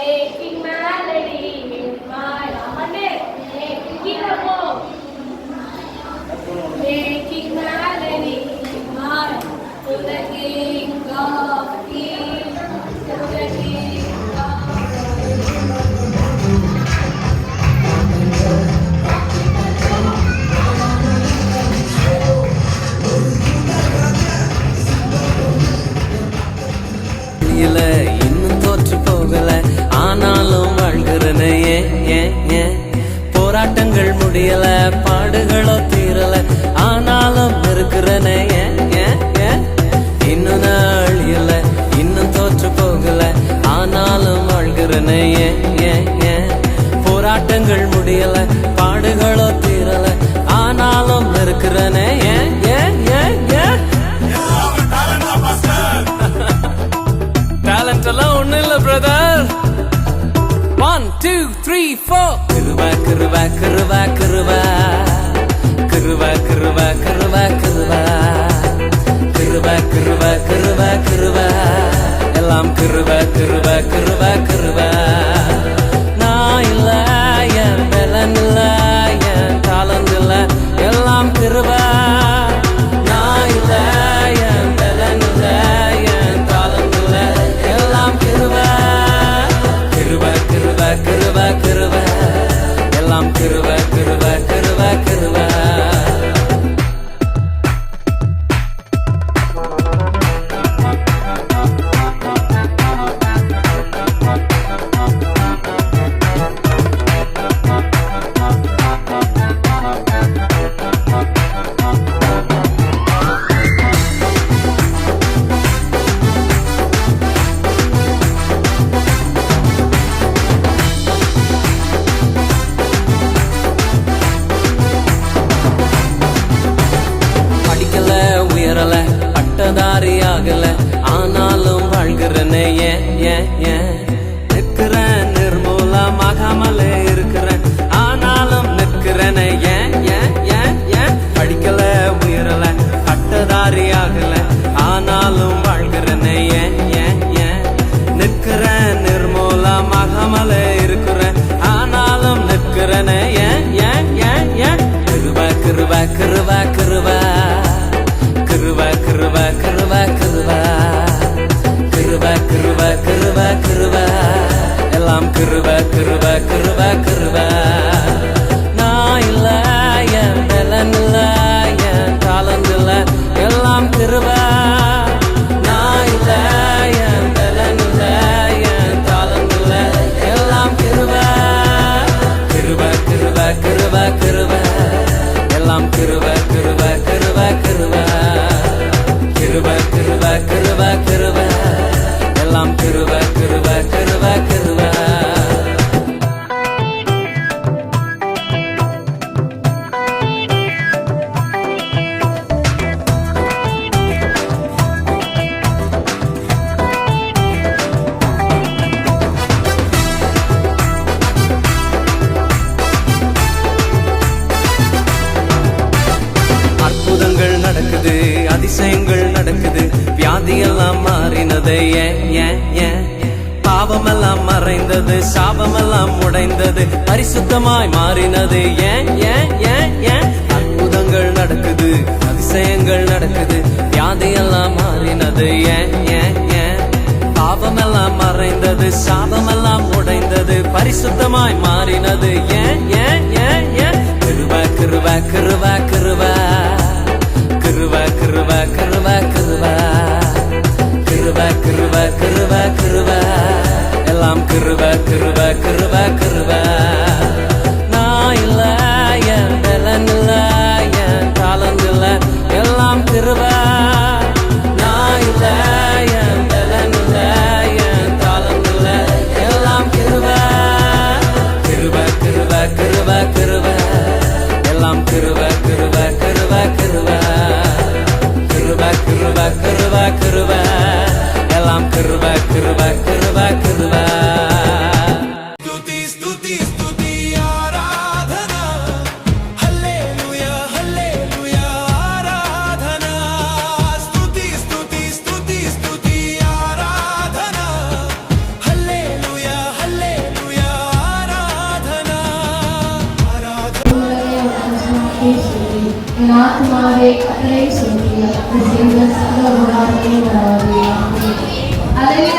making melody in my heart, making a bow, making melody in my heart, to the King of Kings, to the King of இன்னும் தோற்று போகல ஆனாலும் வாழ்கிறனே போராட்டங்கள் முடியல பாடுகளோ தீரல ஆனாலும் இருக்கிறனே இன்னும் நாள் இல்ல இன்னும் தோற்று போகல ஆனாலும் வாழ்கிறனே போராட்டங்கள் முடியல பாடுகளோ தீரல ஆனாலும் இருக்கிறனே டேலண்ட்லாம் ஒண்ணு இல்ல பிரதர். 1 2 3 4 கிருபா கிருபா கிருபா கிருபா கிருபா கிருபா கிருபா கிருபா கிருபா கிருபா கிருபா கிருபா எல்லாம் கிருபா கிருபா கிருபா கிருபா. நான் இல்ல என் பலன் இல்ல என் டாலண்ட் இல்ல எல்லாம் கிருபா. நான் இல்ல என் பலன் இல்ல என் டாலண்ட் இல்ல எல்லாம் கிருபா கிருபா கிருபா கிருபா கிருபா எல்லாம் கிருபா கிருபா கிருபா கிருபா. உயரல பட்டதாரி ஆகல ஆனாலும் வாழ்கிறனே நிற்கிறேன் நிர்மூலமாகாமலே இருக்கிறேன் ஆனாலும் நிற்கிறனே படிக்கல உயரல பட்டதாரி ஆகல ஆனாலும் வாழ்கிறனே நிற்கிறேன் நிர்மூலமாகாமலே இருக்கிறேன் ஆனாலும் நிற்கிறனே கிருபா கிருபா கிருபா கிருபா கிருபா கிருபா கிருபா கிருபா கிருபா கிருபா கிருபா கிருபா எல்லாம் கிருபா கிருபா கிருபா கிருபா. நான் இல்ல என் பலன் இல்ல என் டாலண்ட் இல்ல எல்லாம் கிருபா. நான் இல்ல என் பலன் இல்ல என் டாலண்ட் இல்ல எல்லாம் கிருபா கிருபா கிருபா கிருபா கிருபா எல்லாம் கிருபா கிருபா கிருபா கிருபா கிருபா கிருபா கிருபா கிருபா எல்லாம் கிருபா கிருபா கிருபா கிருபா. அற்புதங்கள் நடக்குது அதிசயங்கள் நடக்குது வியாதியெல்லாம் மாறினது பாவமெல்லாம் மறைந்தது சாபமெல்லாம் உடைந்தது பரிசுத்தமாய் மாறினது அற்புதங்கள் நடக்குது அதிசயங்கள் நடக்குது வியாதியெல்லாம் மாறினது பாவமெல்லாம் மறைந்தது சாபமெல்லாம் உடைந்தது பரிசுத்தமாய் மாறினது கிருபா கிருபா கிருபா கிருபா கிருபா கிருபா கிருபா கிருபா கிருபா கிருபா கிருபா கிருபா எல்லாம் கிருபா கிருபா கிருபா கிருபா. நான் இல்ல என் பலன் இல்ல என் டாலண்ட் இல்ல எல்லாம் கிருபா. நான் இல்ல என் பலன் இல்ல என் டாலண்ட் இல்ல எல்லாம் கிருபா கிருபா கிருபா கிருபா கிருபா எல்லாம் கிருபா கிருபா கிருபா கிருபா கிருபா கிருபா கிருபா கிருபா எல்லாம் Kripa Kripa Kripa Kripa. Stuti, stuti, stuti. என் ஆத்மாவே கர்த்தரை சொல்லி அவர் செய்த சகல உபகாரங்களையும் மறவாதே. ஆமென். அல்லேலூயா.